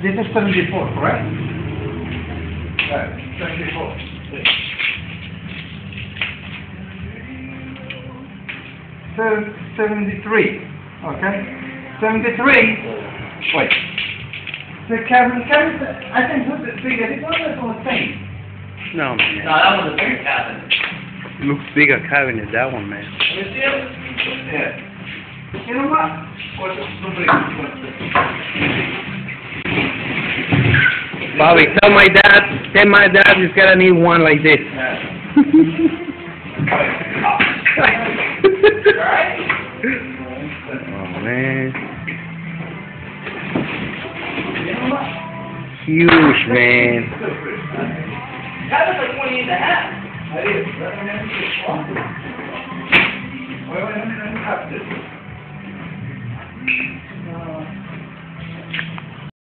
this is 74, correct? Right, 74. 73. Okay? 73. Wait. The cabin, I think who's the bigger? This one is on the same. No, man. No, that was a bigger cabinet. Looks bigger cabinet, that one, man. Let me see it. Yeah. You know what? Bobby, tell my dad he's gonna need one like this. Oh, man. Huge, man. That was like 28 and a half. Let me have this.